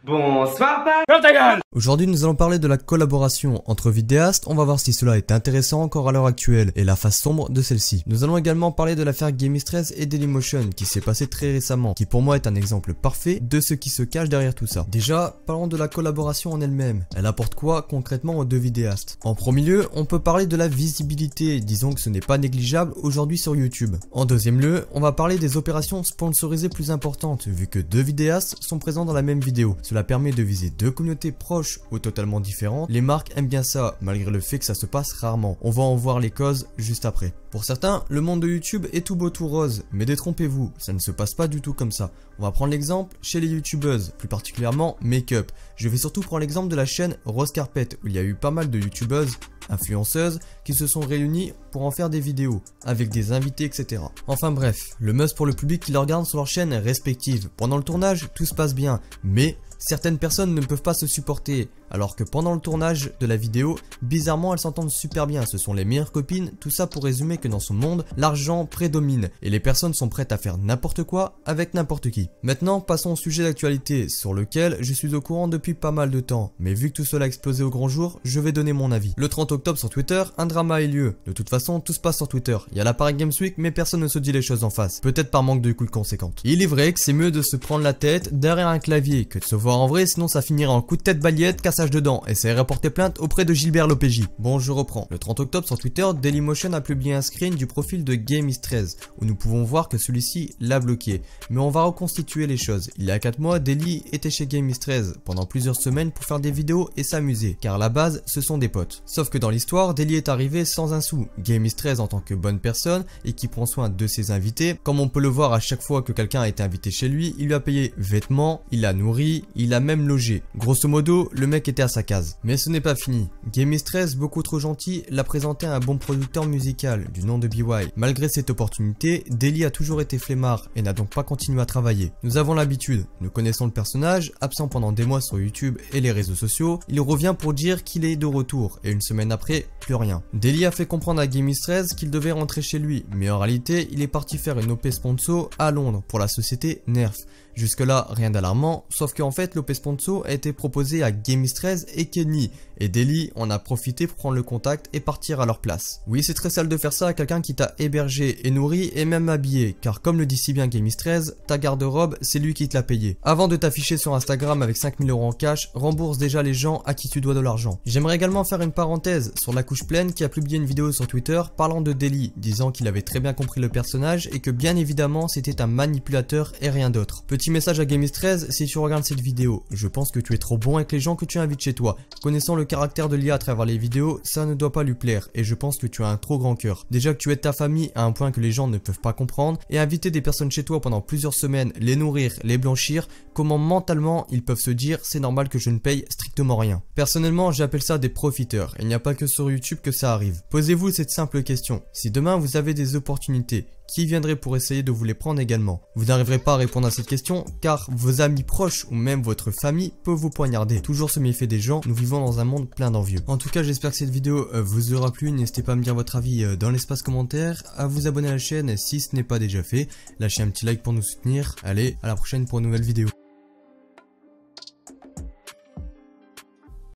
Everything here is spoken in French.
Bonsoir, Ferme ta gueule. Aujourd'hui, nous allons parler de la collaboration entre vidéastes. On va voir si cela est intéressant encore à l'heure actuelle et la face sombre de celle-ci. Nous allons également parler de l'affaire GameIS13 et Dailymotion qui s'est passée très récemment, qui pour moi est un exemple parfait de ce qui se cache derrière tout ça. Déjà, parlons de la collaboration en elle-même. Elle apporte quoi concrètement aux deux vidéastes? En premier lieu, on peut parler de la visibilité. Disons que ce n'est pas négligeable aujourd'hui sur YouTube. En deuxième lieu, on va parler des opérations sponsorisées plus importantes, vu que deux vidéastes sont présents dans la même vidéo. Cela permet de viser deux communautés proches ou totalement différentes. Les marques aiment bien ça, malgré le fait que ça se passe rarement. On va en voir les causes juste après. Pour certains, le monde de YouTube est tout beau tout rose, mais détrompez-vous, ça ne se passe pas du tout comme ça. On va prendre l'exemple chez les youtubeuses, plus particulièrement Make-up. Je vais surtout prendre l'exemple de la chaîne Rose Carpet, où il y a eu pas mal de youtubeuses, influenceuses, qui se sont réunies pour en faire des vidéos, avec des invités, etc. Enfin bref, le must pour le public qui le regarde sur leur chaîne respective. Pendant le tournage, tout se passe bien, mais certaines personnes ne peuvent pas se supporter, alors que pendant le tournage de la vidéo, bizarrement elles s'entendent super bien, ce sont les meilleures copines, tout ça pour résumer que dans ce monde, l'argent prédomine et les personnes sont prêtes à faire n'importe quoi avec n'importe qui. Maintenant, passons au sujet d'actualité, sur lequel je suis au courant depuis pas mal de temps, mais vu que tout cela a explosé au grand jour, je vais donner mon avis. Le 30 octobre sur Twitter, un drama a eu lieu. De toute façon, tout se passe sur Twitter. Il y a la Paris Games Week, mais personne ne se dit les choses en face, peut-être par manque de couilles conséquentes. Il est vrai que c'est mieux de se prendre la tête derrière un clavier que de se voir en vrai, sinon ça finira en coup de tête balayette, cassage de dents, et ça irait porter plainte auprès de Gilbert l'OPJ. Bon, je reprends. Le 30 octobre sur Twitter, Dailymotion a publié un screen du profil de GameIS13, où nous pouvons voir que celui-ci l'a bloqué. Mais on va reconstituer les choses. Il y a 4 mois, Daily était chez GameIS13 pendant plusieurs semaines pour faire des vidéos et s'amuser, car à la base, ce sont des potes. Sauf que dans l'histoire, Daily est arrivé sans un sou. GameIS13 en tant que bonne personne et qui prend soin de ses invités, comme on peut le voir à chaque fois que quelqu'un a été invité chez lui, il lui a payé vêtements, il l'a nourri, il l'a même logé. Grosso modo, le mec était à sa case. Mais ce n'est pas fini. GameIS13, beaucoup trop gentil, l'a présenté à un bon producteur musical du nom de BY. Malgré cette opportunité, Daily a toujours été flemmard et n'a donc pas continué à travailler. Nous avons l'habitude, nous connaissons le personnage, absent pendant des mois sur YouTube et les réseaux sociaux, il revient pour dire qu'il est de retour et une semaine après, plus rien. Daily a fait comprendre à GameIS13 qu'il devait rentrer chez lui, mais en réalité, il est parti faire une OP sponsor à Londres pour la société Nerf. Jusque là, rien d'alarmant, sauf qu'en fait l'OP sponsor a été proposé à GameIS13 et Kenny, et Daily en a profité pour prendre le contact et partir à leur place. Oui, c'est très sale de faire ça à quelqu'un qui t'a hébergé et nourri et même habillé, car comme le dit si bien GameIS13, ta garde-robe, c'est lui qui te l'a payé. Avant de t'afficher sur Instagram avec 5000 € en cash, rembourse déjà les gens à qui tu dois de l'argent. J'aimerais également faire une parenthèse sur la couche pleine qui a publié une vidéo sur Twitter parlant de Daily, disant qu'il avait très bien compris le personnage et que bien évidemment c'était un manipulateur et rien d'autre. Petit message à GameIS13, si tu regardes cette vidéo, je pense que tu es trop bon avec les gens que tu invites chez toi. Connaissant le caractère de l'IA à travers les vidéos, ça ne doit pas lui plaire et je pense que tu as un trop grand cœur. Déjà que tu aides ta famille à un point que les gens ne peuvent pas comprendre et inviter des personnes chez toi pendant plusieurs semaines, les nourrir, les blanchir, comment mentalement ils peuvent se dire c'est normal que je ne paye strictement rien. Personnellement, j'appelle ça des profiteurs et il n'y a pas que sur YouTube que ça arrive. Posez-vous cette simple question. Si demain vous avez des opportunités, qui viendrait pour essayer de vous les prendre également? Vous n'arriverez pas à répondre à cette question car vos amis proches ou même votre famille peuvent vous poignarder. Toujours se méfier des gens, nous vivons dans un monde plein d'envieux. En tout cas, j'espère que cette vidéo vous aura plu. N'hésitez pas à me dire votre avis dans l'espace commentaire, à vous abonner à la chaîne si ce n'est pas déjà fait. Lâchez un petit like pour nous soutenir. Allez, à la prochaine pour une nouvelle vidéo.